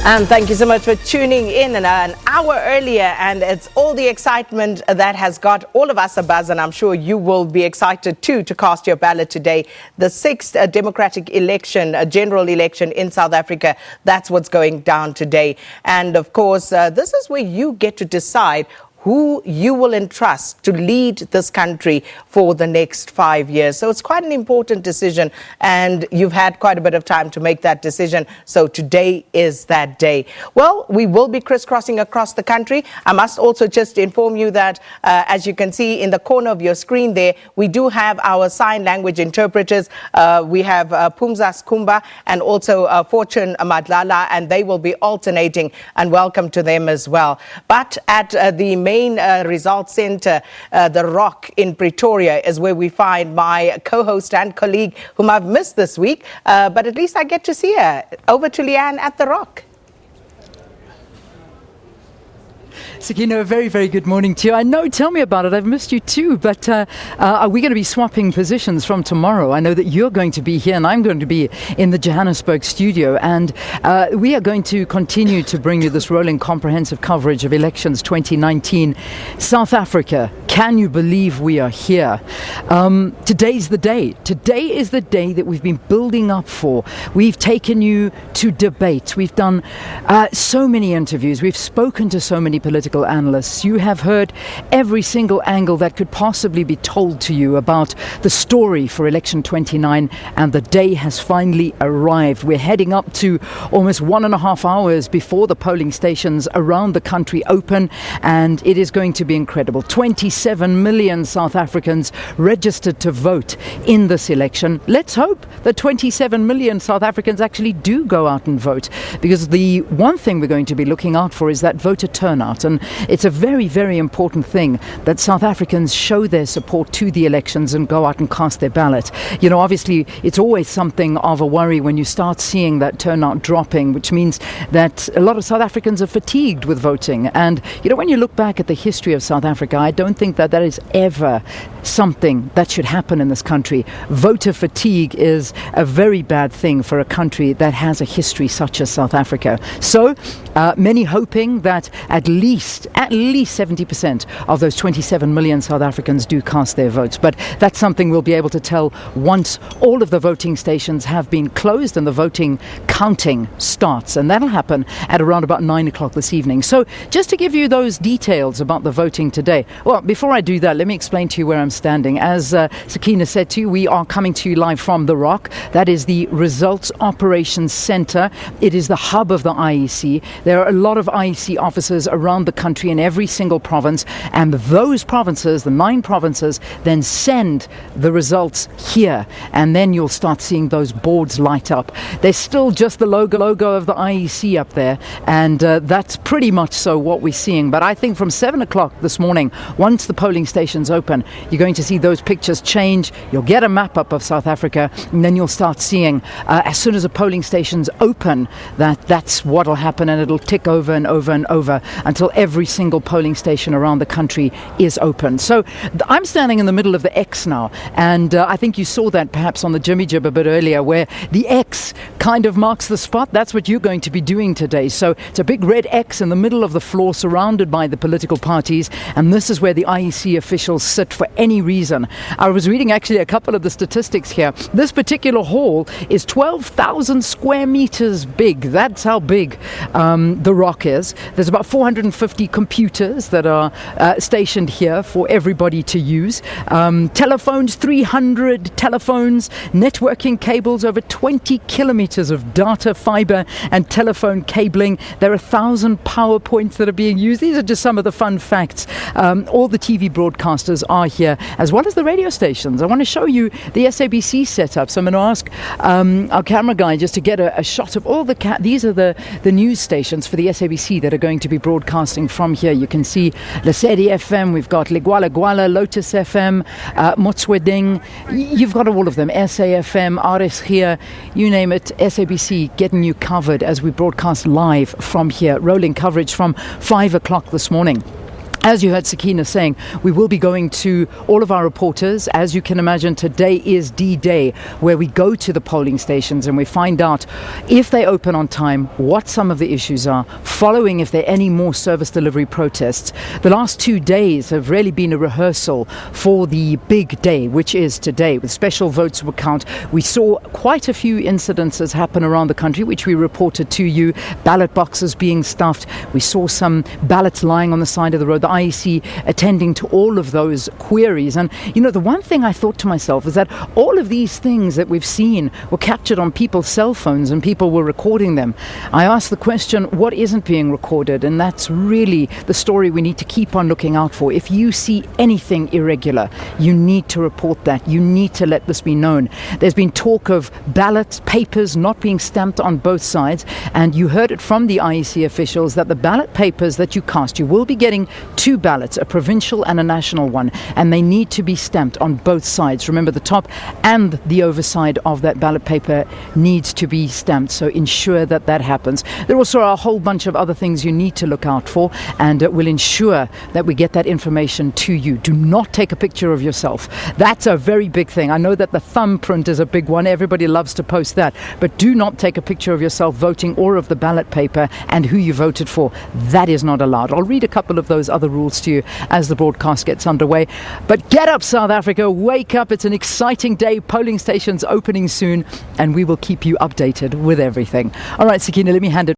And thank you so much for tuning in an hour earlier, and it's all the excitement that has got all of us a buzz, and I'm sure you will be excited too to cast your ballot today. The sixth democratic election, general election in South Africa, that's what's going down today. And of course, this is where you get to decide who you will entrust to lead this country for the next 5 years. So it's quite an important decision, and you've had quite a bit of time to make that decision. So today is that day. Well, we will be crisscrossing across the country. I must also just inform you that, as you can see in the corner of your screen there, we do have our sign language interpreters. We have Pumzas Kumba and also Fortune Madlala, and they will be alternating, and welcome to them as well. But at the main results center, the Rock in Pretoria, is where we find my co-host and colleague whom I've missed this week, but at least I get to see her. Over to Leanne at the Rock. Sakina, a very, very good morning to you. I know, tell me about it. I've missed you too, but are we going to be swapping positions from tomorrow? I know that you're going to be here and I'm going to be in the Johannesburg studio, and we are going to continue to bring you this rolling comprehensive coverage of elections 2019. South Africa, can you believe we are here? Today's the day. Today is the day that we've been building up for. We've taken you to debate. We've done so many interviews. We've spoken to so many political analysts. You have heard every single angle that could possibly be told to you about the story for election 29, and the day has finally arrived. We're heading up to almost 1.5 hours before the polling stations around the country open, and it is going to be incredible. 27 million South Africans registered to vote in this election. Let's hope that 27 million South Africans actually do go out and vote, because the one thing we're going to be looking out for is that voter turnout. And it's a very, very important thing that South Africans show their support to the elections and go out and cast their ballot. You know, obviously, it's always something of a worry when you start seeing that turnout dropping, which means that a lot of South Africans are fatigued with voting. And, you know, when you look back at the history of South Africa, I don't think that is ever something that should happen in this country. Voter fatigue is a very bad thing for a country that has a history such as South Africa. So many hoping that at least 70% of those 27 million South Africans do cast their votes. But that's something we'll be able to tell once all of the voting stations have been closed and the voting counting starts. And that'll happen at around about 9 o'clock this evening. So just to give you those details about the voting today. Well, before I do that, let me explain to you where I'm standing. As Sakina said to you, we are coming to you live from the Rock. That is the Results Operations Center. It is the hub of the IEC. There are a lot of IEC officers around the country in every single province, and those provinces, the 9 provinces, then send the results here, and then you'll start seeing those boards light up. There's still just the logo of the IEC up there, and that's pretty much so what we're seeing. But I think from 7 o'clock this morning, once the polling stations open, you're going to see those pictures change. You'll get a map up of South Africa, and then you'll start seeing as soon as the polling stations open, that's what'll happen, and it'll tick over and over and over until every single polling station around the country is open. So I'm standing in the middle of the X now, and I think you saw that perhaps on the Jimmy Jib a bit earlier, where the X kind of marks the spot. That's what you're going to be doing today. So it's a big red X in the middle of the floor, surrounded by the political parties, and this is where the IEC officials sit for any reason. I was reading actually a couple of the statistics here. This particular hall is 12,000 square meters big. That's how big the Rock is. There's about 450 computers that are stationed here for everybody to use. Telephones, 300 telephones, networking cables, over 20 kilometers of data, fiber and telephone cabling. There are 1,000 PowerPoints that are being used. These are just some of the fun facts. All the TV broadcasters are here, as well as the radio stations. I want to show you the SABC setup. So I'm going to ask our camera guy just to get a shot of all these are the news stations for the SABC that are going to be broadcasting from here. You can see Lesedi FM, we've got Legwala Gwala, Lotus FM, Motsweding. You've got all of them. SAFM, RS here, you name it. SABC getting you covered as we broadcast live from here. Rolling coverage from 5 o'clock this morning. As you heard Sakina saying, we will be going to all of our reporters. As you can imagine, today is D-Day, where we go to the polling stations and we find out if they open on time, what some of the issues are, following if there are any more service delivery protests. The last 2 days have really been a rehearsal for the big day, which is today, with special votes will count. We saw quite a few incidences happen around the country, which we reported to you, ballot boxes being stuffed. We saw some ballots lying on the side of the road. The IEC attending to all of those queries. And, you know, the one thing I thought to myself is that all of these things that we've seen were captured on people's cell phones and people were recording them. I asked the question, what isn't being recorded? And that's really the story we need to keep on looking out for. If you see anything irregular, you need to report that. You need to let this be known. There's been talk of ballot papers not being stamped on both sides. And you heard it from the IEC officials that the ballot papers that you cast, you will be getting 2 ballots, a provincial and a national one, and they need to be stamped on both sides. Remember, the top and the overside of that ballot paper needs to be stamped, so ensure that that happens. There also are a whole bunch of other things you need to look out for, and will ensure that we get that information to you. Do not take a picture of yourself. That's a very big thing. I know that the thumbprint is a big one. Everybody loves to post that, but do not take a picture of yourself voting or of the ballot paper and who you voted for. That is not allowed. I'll read a couple of those other rules to you as the broadcast gets underway. But get up, South Africa, wake up. It's an exciting day. Polling stations opening soon, and we will keep you updated with everything. All right, Sakina, let me hand it